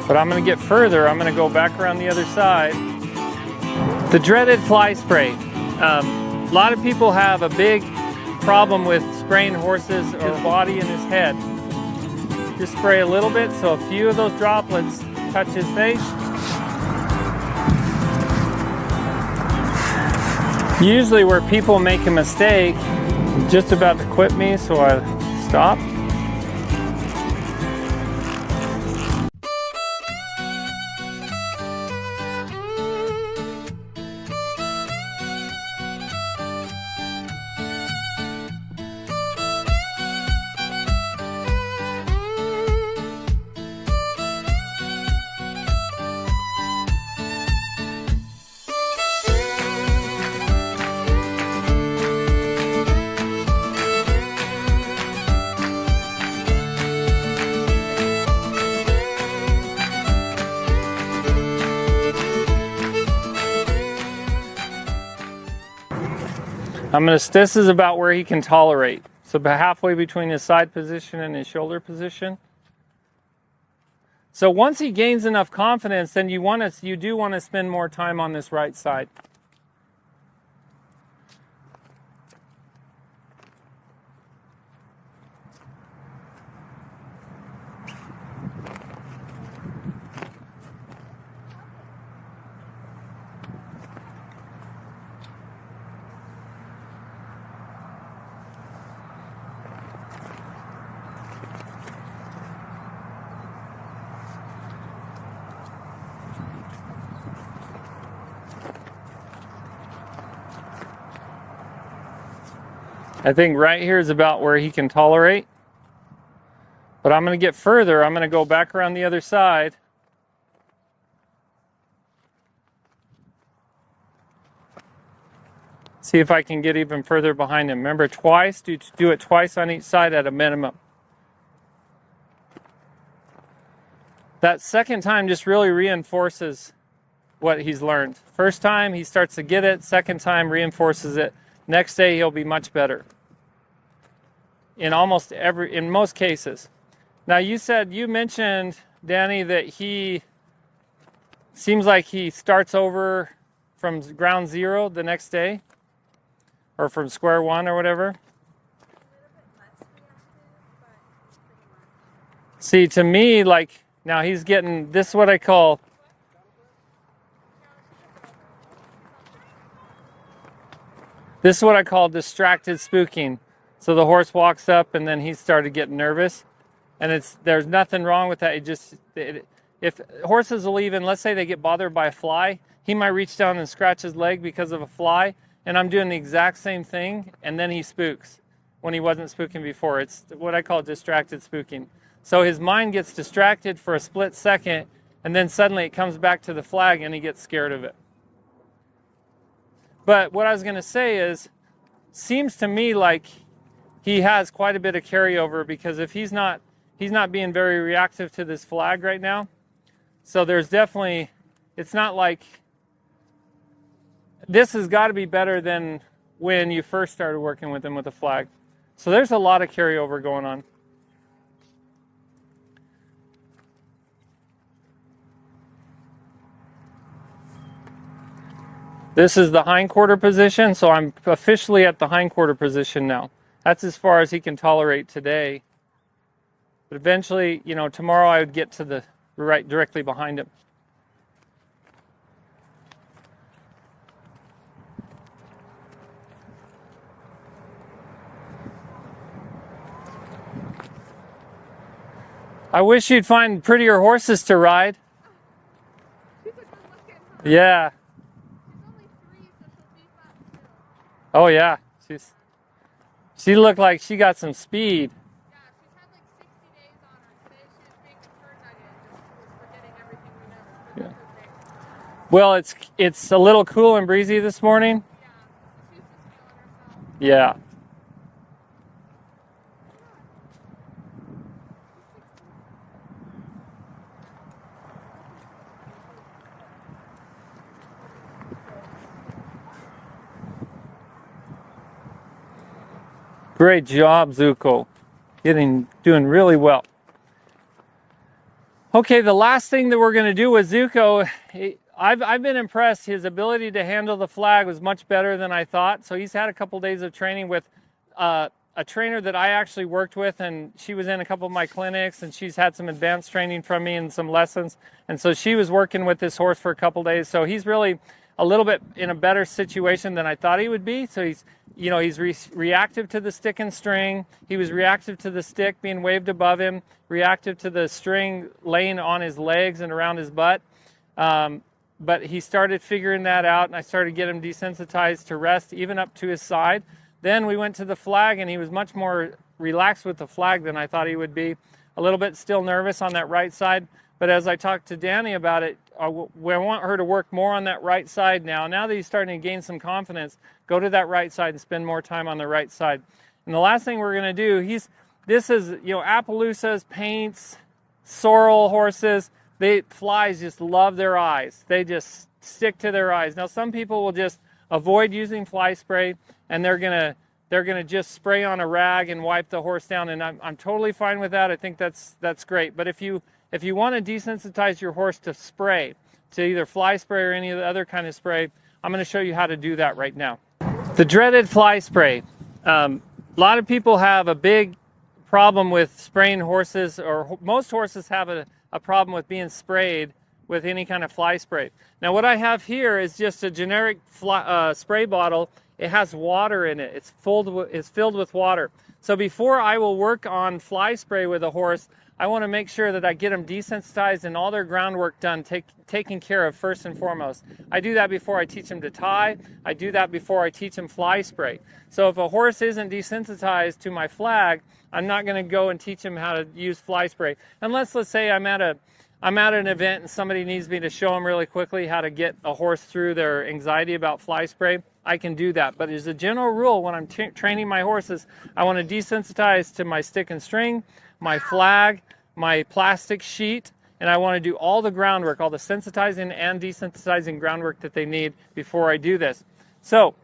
But I'm going to get further. I'm going to go back around the other side. The dreaded fly spray. A lot of people have a big problem with spraying horses or body and his head. Just spray a little bit so a few of those droplets touch his face. Usually where people make a mistake, just about to quit me, so I stop. This is about where he can tolerate. So about halfway between his side position and his shoulder position. So once he gains enough confidence, then you do want to spend more time on this right side. I think right here is about where he can tolerate. But I'm going to get further. I'm going to go back around the other side. See if I can get even further behind him. Remember, twice, do it twice on each side at a minimum. That second time just really reinforces what he's learned. First time, he starts to get it. Second time, reinforces it. Next day, he'll be much better. In most cases. Now, you mentioned, Danny, that he seems like he starts over from ground zero the next day, or from square one or whatever. See, to me, like, now he's getting, this is what I call, distracted spooking. So the horse walks up and then he started getting nervous. And there's nothing wrong with that. If horses will even, let's say they get bothered by a fly, he might reach down and scratch his leg because of a fly. And I'm doing the exact same thing. And then he spooks when he wasn't spooking before. It's what I call distracted spooking. So his mind gets distracted for a split second. And then suddenly it comes back to the flag and he gets scared of it. But what I was going to say is, seems to me like he has quite a bit of carryover, because if he's not being very reactive to this flag right now. So there's definitely, it's not like, this has got to be better than when you first started working with him with the flag. So there's a lot of carryover going on. This is the hindquarter position, so I'm officially at the hindquarter position now. That's as far as he can tolerate today. But eventually, tomorrow I would get to the right directly behind him. I wish you'd find prettier horses to ride. Yeah. Oh yeah, she looked like she got some speed. Yeah, she's had like 60 days on her. Today she was being a fur nugget, just forgetting everything we know. Yeah. Well, it's a little cool and breezy this morning. Yeah, she's just feeling herself. Yeah. Great job, Zuko. Doing really well. Okay, the last thing that we're going to do with Zuko, I've been impressed. His ability to handle the flag was much better than I thought. So he's had a couple days of training with a trainer that I actually worked with, and she was in a couple of my clinics, and she's had some advanced training from me and some lessons. And so she was working with this horse for a couple days. So he's really a little bit in a better situation than I thought he would be. So he's reactive to the stick and string. He was reactive to the stick being waved above him, reactive to the string laying on his legs and around his butt. But he started figuring that out, and I started to get him desensitized to rest, even up to his side. Then we went to the flag, and he was much more relaxed with the flag than I thought he would be. A little bit still nervous on that right side. But as I talked to Danny about it, I want her to work more on that right side now. Now that he's starting to gain some confidence, go to that right side and spend more time on the right side. And the last thing we're going to do, this is, Appaloosas, paints, sorrel horses. Flies just love their eyes. They just stick to their eyes. Now, some people will just avoid using fly spray, and they're gonna just spray on a rag and wipe the horse down. And I'm totally fine with that. I think that's great. But if you want to desensitize your horse to spray, to either fly spray or any other kind of spray, I'm going to show you how to do that right now. The dreaded fly spray. A lot of people have a big problem with spraying horses, or most horses have a problem with being sprayed with any kind of fly spray. Now what I have here is just a generic spray bottle. It has water in it. It's filled with water. So before I will work on fly spray with a horse, I want to make sure that I get them desensitized and all their groundwork done, taken care of first and foremost. I do that before I teach them to tie. I do that before I teach them fly spray. So if a horse isn't desensitized to my flag, I'm not going to go and teach him how to use fly spray. Unless, let's say, I'm at an event and somebody needs me to show them really quickly how to get a horse through their anxiety about fly spray, I can do that. But as a general rule, when I'm training my horses, I want to desensitize to my stick and string, my flag, my plastic sheet, and I want to do all the groundwork, all the sensitizing and desensitizing groundwork that they need before I do this. So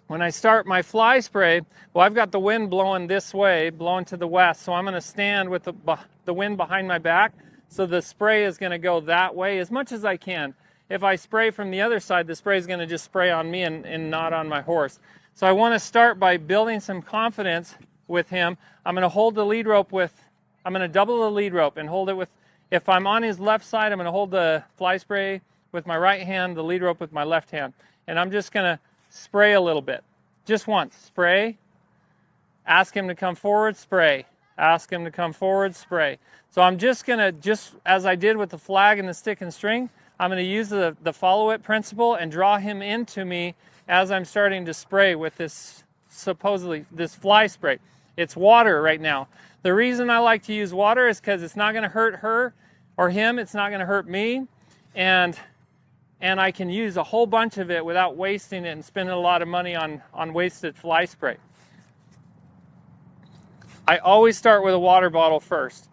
when I start my fly spray, well, I've got the wind blowing this way, blowing to the west, so I'm going to stand with the wind behind my back. So the spray is going to go that way as much as I can. If I spray from the other side, the spray is going to just spray on me and not on my horse. So I want to start by building some confidence with him. I'm going to hold the lead rope I'm going to double the lead rope and hold it with, if I'm on his left side, I'm going to hold the fly spray with my right hand, the lead rope with my left hand. And I'm just going to spray a little bit. Just once. Spray. Ask him to come forward. Spray. Ask him to come forward. Spray. So I'm just going to, just as I did with the flag and the stick and string, I'm going to use the follow it principle and draw him into me as I'm starting to spray with this fly spray. It's water right now. The reason I like to use water is because it's not going to hurt her or him. It's not going to hurt me. And I can use a whole bunch of it without wasting it and spending a lot of money on wasted fly spray. I always start with a water bottle first.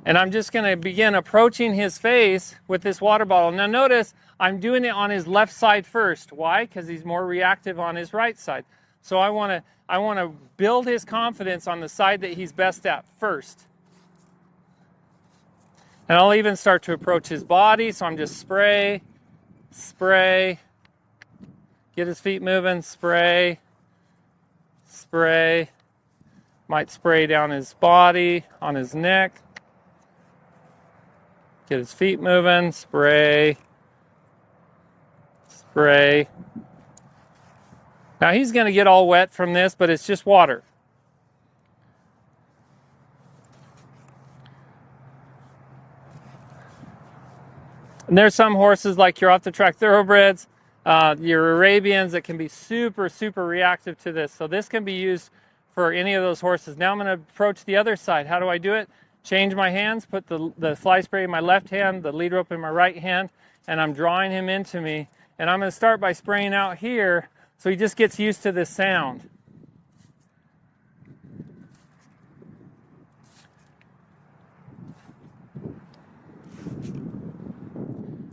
And I'm just going to begin approaching his face with this water bottle. Now notice I'm doing it on his left side first. Why? Because he's more reactive on his right side. So I want to build his confidence on the side that he's best at first. And I'll even start to approach his body. So I'm just spray, spray, get his feet moving, spray, spray. Might spray down his body, on his neck. Get his feet moving, spray, spray. Now he's going to get all wet from this, but it's just water. And there's some horses like your off-the-track thoroughbreds, your Arabians that can be super, super reactive to this. So this can be used for any of those horses. Now I'm going to approach the other side. How do I do it? Change my hands, put the fly spray in my left hand, the lead rope in my right hand, and I'm drawing him into me. And I'm going to start by spraying out here so he just gets used to this sound.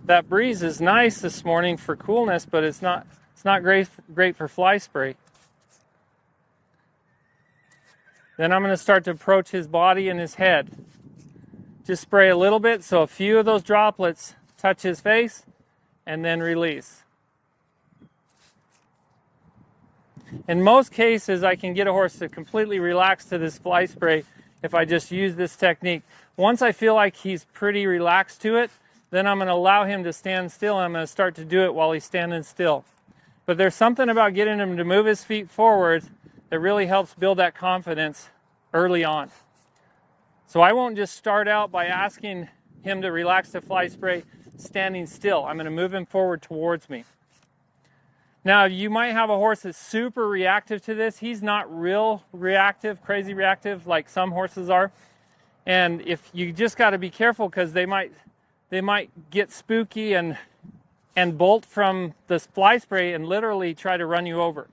That breeze is nice this morning for coolness, but it's not great for fly spray. Then I'm going to start to approach his body and his head. Just spray a little bit so a few of those droplets touch his face, and then release. In most cases, I can get a horse to completely relax to this fly spray if I just use this technique. Once I feel like he's pretty relaxed to it, then I'm going to allow him to stand still, and I'm going to start to do it while he's standing still. But there's something about getting him to move his feet forward that really helps build that confidence early on. So I won't just start out by asking him to relax the fly spray standing still. I'm going to move him forward towards me. Now, you might have a horse that's super reactive to this. He's not real reactive, crazy reactive like some horses are. And if you just got to be careful, because they might get spooky and bolt from this fly spray and literally try to run you over.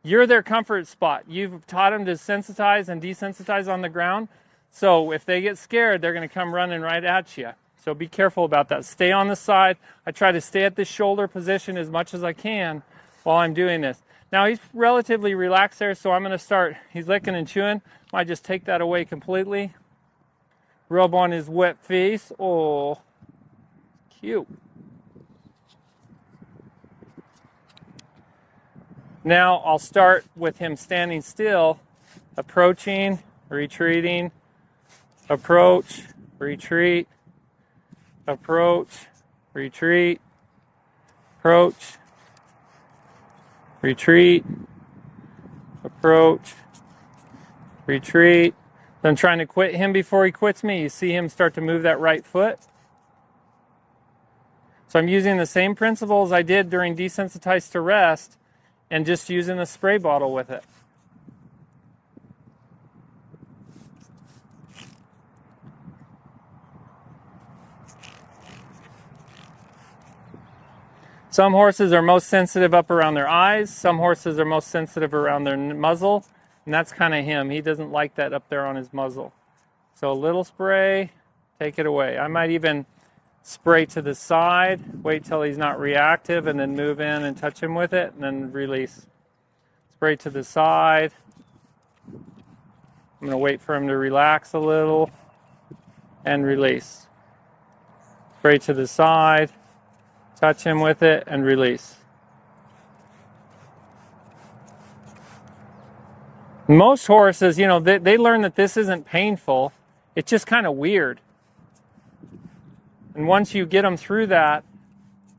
You're their comfort spot. You've taught them to sensitize and desensitize on the ground. So if they get scared, they're going to come running right at you. So be careful about that. Stay on the side. I try to stay at the shoulder position as much as I can while I'm doing this. Now he's relatively relaxed there, so I'm going to start. He's licking and chewing. I just take that away completely. Rub on his wet face. Oh, cute. Now I'll start with him standing still, approaching, retreating, approach, retreat, approach, retreat, approach, retreat, approach, retreat. I'm trying to quit him before he quits me. You see him start to move that right foot. So I'm using the same principles I did during desensitize to rest, and just using a spray bottle with it. Some horses are most sensitive up around their eyes. Some horses are most sensitive around their muzzle. And that's kind of him. He doesn't like that up there on his muzzle. So a little spray, take it away. I might even spray to the side, wait till he's not reactive, and then move in and touch him with it, and then release. Spray to the side. I'm going to wait for him to relax a little, and release. Spray to the side, touch him with it, and release. Most horses, you know, they learn that this isn't painful. It's just kind of weird. And once you get them through that,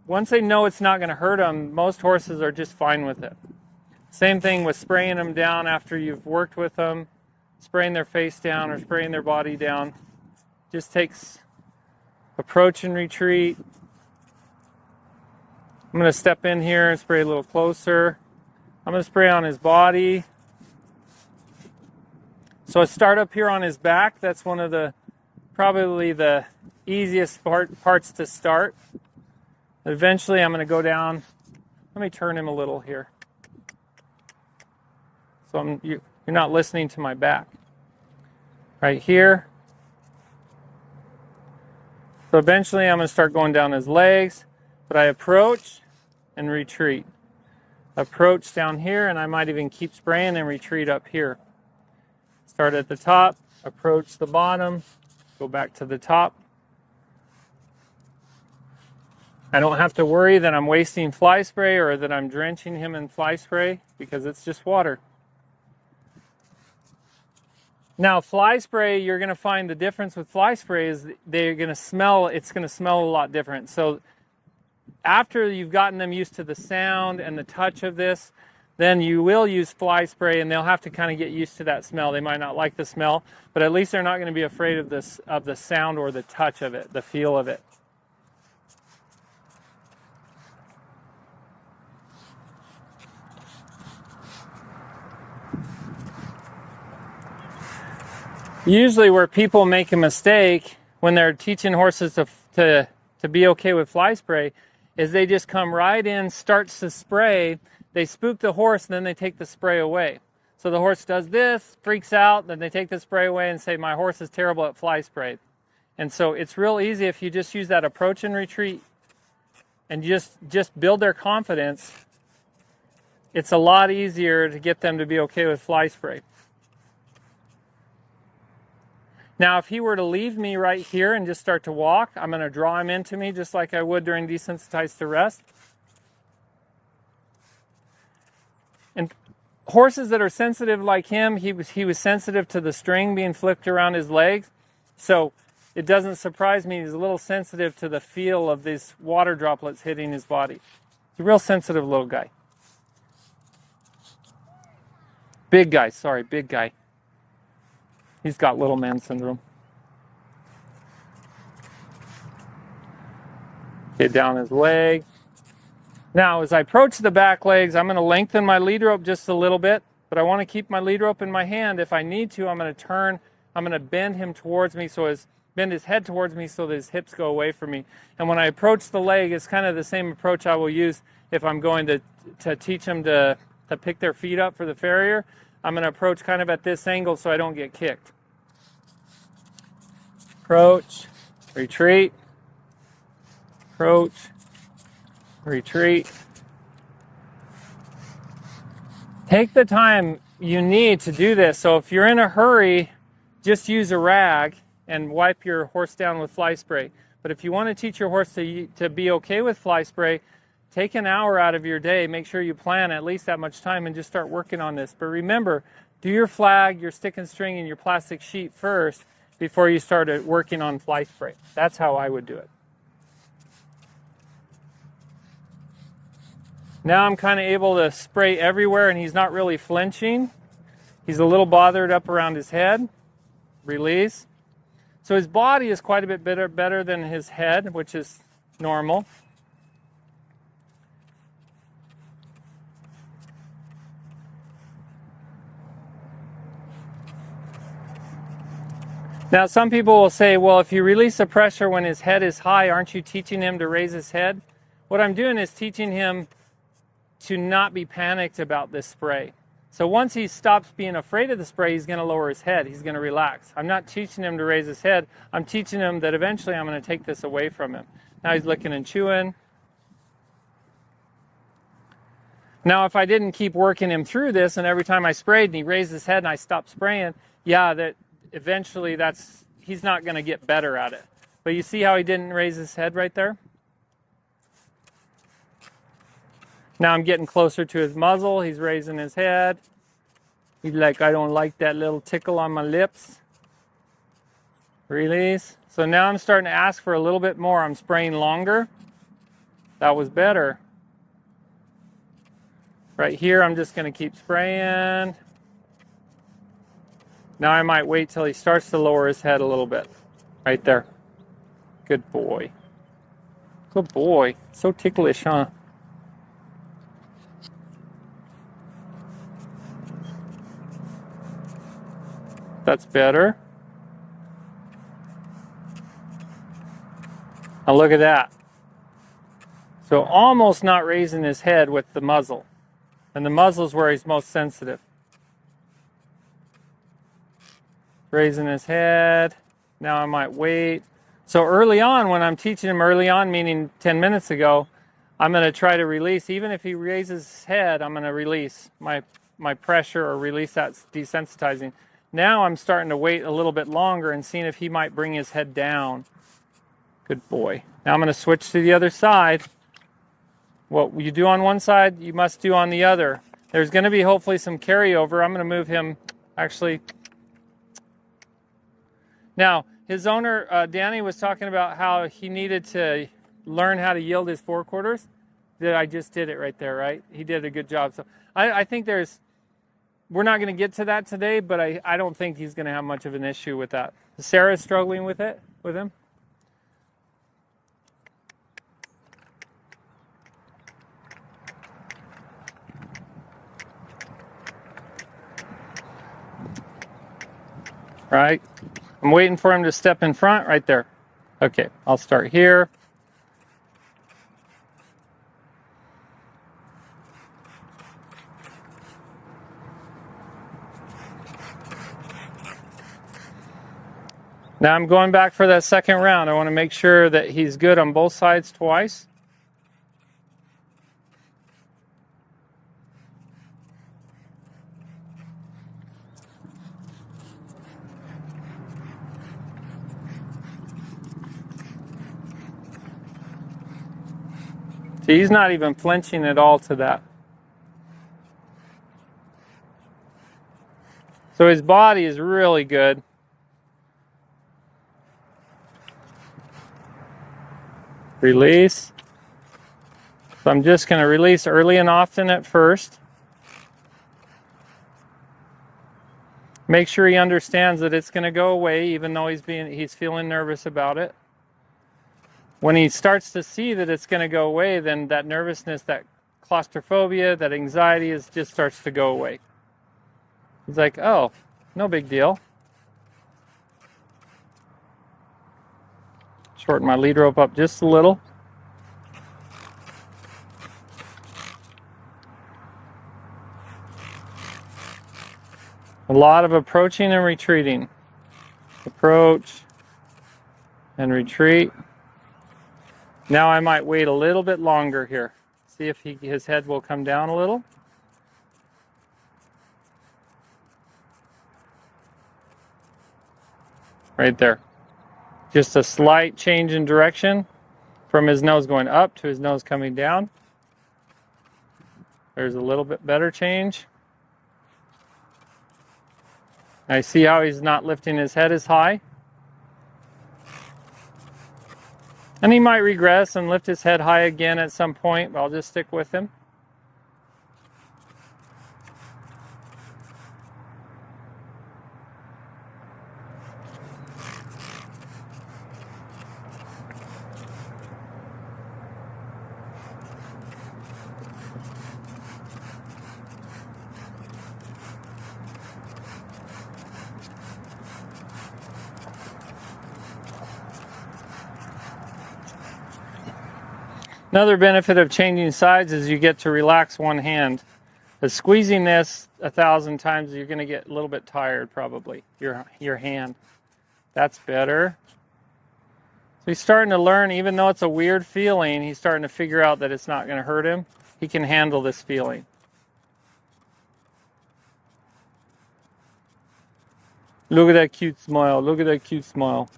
once they know it's not going to hurt them, most horses are just fine with it. Same thing with spraying them down after you've worked with them, spraying their face down or spraying their body down. Just takes approach and retreat. I'm going to step in here and spray a little closer. I'm going to spray on his body. So I start up here on his back. That's one of the, probably the easiest parts to start. Eventually I'm going to go down. Let me turn him a little here. So you're not listening to my back. Right here. So eventually I'm going to start going down his legs, but I approach and retreat. Approach down here, and I might even keep spraying and retreat up here. Start at the top, approach the bottom, go back to the top. I don't have to worry that I'm wasting fly spray or that I'm drenching him in fly spray because it's just water. Now, fly spray, you're going to find the difference with fly spray is they're going to smell, it's going to smell a lot different. So after you've gotten them used to the sound and the touch of this, then you will use fly spray and they'll have to kind of get used to that smell. They might not like the smell, but at least they're not going to be afraid of this, of the sound or the touch of it, the feel of it. Usually where people make a mistake when they're teaching horses to be okay with fly spray is they just come right in, starts to spray, they spook the horse, and then they take the spray away. So the horse does this, freaks out, then they take the spray away and say, my horse is terrible at fly spray. And so it's real easy if you just use that approach and retreat and just build their confidence. It's a lot easier to get them to be okay with fly spray. Now, if he were to leave me right here and just start to walk, I'm going to draw him into me just like I would during desensitized to rest. And horses that are sensitive like him, he was sensitive to the string being flipped around his legs. So it doesn't surprise me he's a little sensitive to the feel of these water droplets hitting his body. He's a real sensitive little guy. Big guy, sorry, big guy. He's got little man syndrome. Get down his leg. Now, as I approach the back legs, I'm going to lengthen my lead rope just a little bit, but I want to keep my lead rope in my hand. If I need to, I'm going to turn, I'm going to bend him towards me, bend his head towards me so that his hips go away from me. And when I approach the leg, it's kind of the same approach I will use if I'm going to teach them to pick their feet up for the farrier. I'm going to approach kind of at this angle so I don't get kicked. Approach, retreat, approach, retreat. Take the time you need to do this. So if you're in a hurry, just use a rag and wipe your horse down with fly spray. But if you want to teach your horse to be okay with fly spray, take an hour out of your day, make sure you plan at least that much time and just start working on this. But remember, do your flag, your stick and string, and your plastic sheet first before you start working on fly spray. That's how I would do it. Now I'm kind of able to spray everywhere and he's not really flinching. He's a little bothered up around his head. Release. So his body is quite a bit better than his head, which is normal. Now, some people will say, well, if you release the pressure when his head is high, aren't you teaching him to raise his head? What I'm doing is teaching him to not be panicked about this spray. So once he stops being afraid of the spray, he's going to lower his head. He's going to relax. I'm not teaching him to raise his head. I'm teaching him that eventually I'm going to take this away from him. Now he's licking and chewing. Now, if I didn't keep working him through this, and every time I sprayed and he raised his head and I stopped spraying, yeah, that eventually he's not going to get better at it. But you see how he didn't raise his head right there? Now I'm getting closer to his muzzle. He's raising his head. He's like, I don't like that little tickle on my lips. Release. So now I'm starting to ask for a little bit more. I'm spraying longer. That was better. Right here, I'm just going to keep spraying. Now I might wait till he starts to lower his head a little bit. Right there. Good boy. Good boy. So ticklish, huh? That's better. Now look at that. So almost not raising his head with the muzzle. And the muzzle is where he's most sensitive. Raising his head. Now I might wait. So early on, when I'm teaching him early on, meaning 10 minutes ago, I'm going to try to release. Even if he raises his head, I'm going to release my pressure or release that desensitizing. Now I'm starting to wait a little bit longer and seeing if he might bring his head down. Good boy. Now I'm going to switch to the other side. What you do on one side, you must do on the other. There's going to be hopefully some carryover. I'm going to move him, actually. Now, his owner, Danny, was talking about how he needed to learn how to yield his forequarters. I just did it right there, right? He did a good job. So I think we're not going to get to that today, but I don't think he's going to have much of an issue with that. Sarah's struggling with him. Right? I'm waiting for him to step in front right there. Okay, I'll start here. Now I'm going back for that second round. I want to make sure that he's good on both sides twice. See, he's not even flinching at all to that. So his body is really good. Release. So I'm just going to release early and often at first. Make sure he understands that it's going to go away, even though he's feeling nervous about it. When he starts to see that it's going to go away, then that nervousness, that claustrophobia, that anxiety just starts to go away. He's like, oh, no big deal. Shorten my lead rope up just a little. A lot of approaching and retreating. Approach and retreat. Now I might wait a little bit longer here. See if his head will come down a little. Right there. Just a slight change in direction from his nose going up to his nose coming down. There's a little bit better change. I see how he's not lifting his head as high. And he might regress and lift his head high again at some point, but I'll just stick with him. Another benefit of changing sides is you get to relax one hand. But squeezing this 1,000 times, you're going to get a little bit tired probably, your hand. That's better. So he's starting to learn, even though it's a weird feeling, he's starting to figure out that it's not going to hurt him. He can handle this feeling. Look at that cute smile. Look at that cute smile.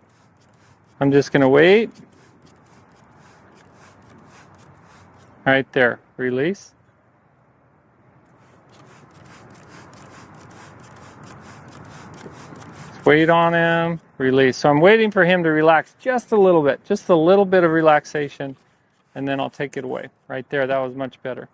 I'm just going to wait. Right there. Release. Just wait on him. Release. So I'm waiting for him to relax just a little bit. Just a little bit of relaxation. And then I'll take it away. Right there. That was much better.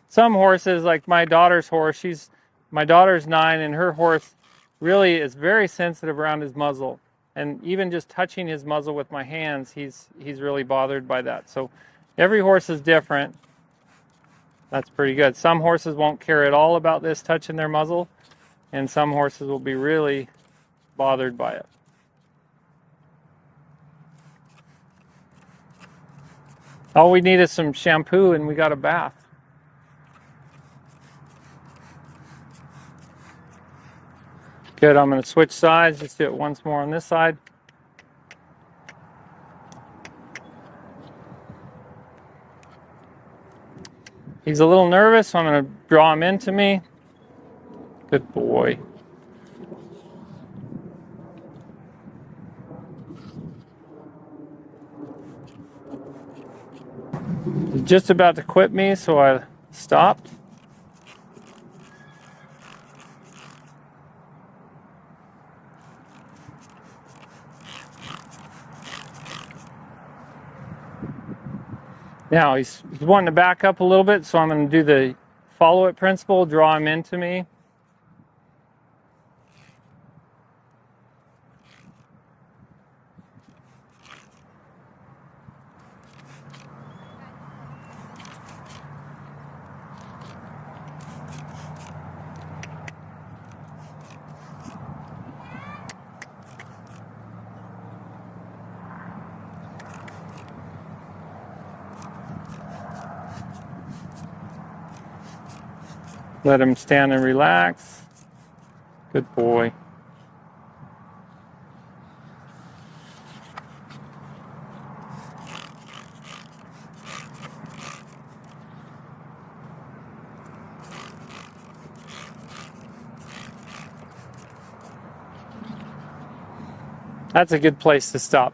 Some horses, like my daughter's horse, my daughter's 9, and her horse really is very sensitive around his muzzle. And even just touching his muzzle with my hands, he's really bothered by that. So every horse is different. That's pretty good. Some horses won't care at all about this touching their muzzle, and some horses will be really bothered by it. All we need is some shampoo and we got a bath. Good, I'm going to switch sides. Just do it once more on this side. He's a little nervous, so I'm going to draw him into me. Good boy. He's just about to quit me, so I stopped. Now he's wanting to back up a little bit, so I'm going to do the follow it principle, draw him into me. Let him stand and relax. Good boy. That's a good place to stop.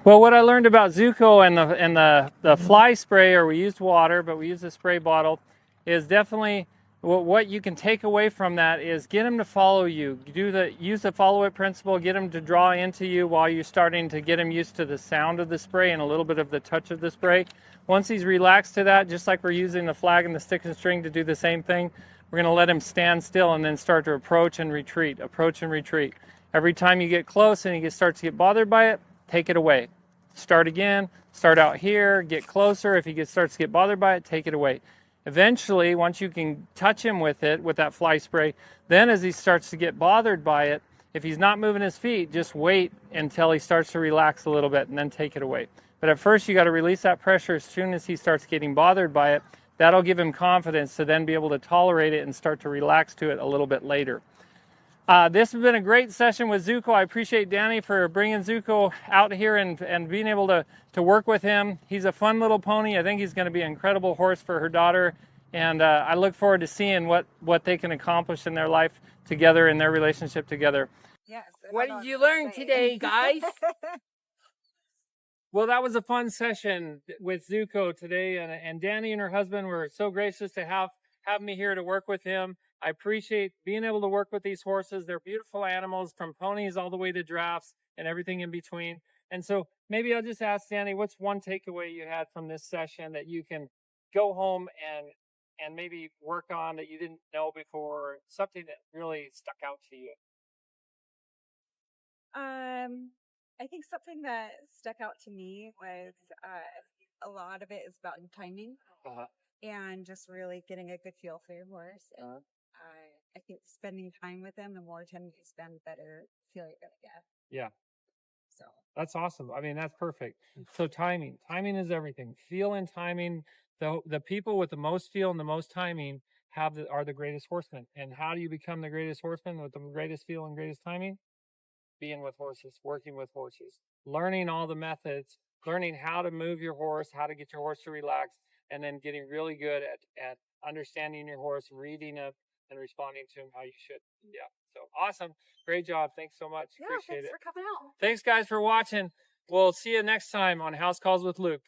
Well, what I learned about Zuko and the fly spray, or we used water, but we used a spray bottle, is definitely what you can take away from that is get him to follow you. Use the follow it principle. Get him to draw into you while you're starting to get him used to the sound of the spray and a little bit of the touch of the spray. Once he's relaxed to that, just like we're using the flag and the stick and string to do the same thing, we're going to let him stand still and then start to approach and retreat, approach and retreat. Every time you get close and he starts to get bothered by it, take it away. Start again, start out here, get closer. If he starts to get bothered by it, take it away. Eventually, once you can touch him with it, with that fly spray, then as he starts to get bothered by it, if he's not moving his feet, just wait until he starts to relax a little bit and then take it away. But at first, you got to release that pressure as soon as he starts getting bothered by it. That'll give him confidence to then be able to tolerate it and start to relax to it a little bit later. This has been a great session with Zuko. I appreciate Danny for bringing Zuko out here and being able to work with him. He's a fun little pony. I think he's going to be an incredible horse for her daughter. And I look forward to seeing what they can accomplish in their life together, in their relationship together. Yes. What did you learn today, guys? Well, that was a fun session with Zuko today. And Danny and her husband were so gracious to have me here to work with him. I appreciate being able to work with these horses. They're beautiful animals, from ponies all the way to giraffes and everything in between. And so maybe I'll just ask Danny, what's one takeaway you had from this session that you can go home and maybe work on that you didn't know before, something that really stuck out to you? I think something that stuck out to me was a lot of it is about timing and just really getting a good feel for your horse. And I think spending time with them, the more time you spend, the better feel you're going to get. Yeah. So That's awesome. I mean, that's perfect. So timing is everything. Feel and timing. The people with the most feel and the most timing are the greatest horsemen. And how do you become the greatest horseman with the greatest feel and greatest timing? Being with horses, working with horses, learning all the methods, learning how to move your horse, how to get your horse to relax, and then getting really good at understanding your horse, reading him, and responding to him how you should. Yeah. So awesome. Great job. Thanks so much. yeah, Appreciate thanks it. for coming out. Thanks, guys, for watching. We'll see you next time on House Calls with Luke.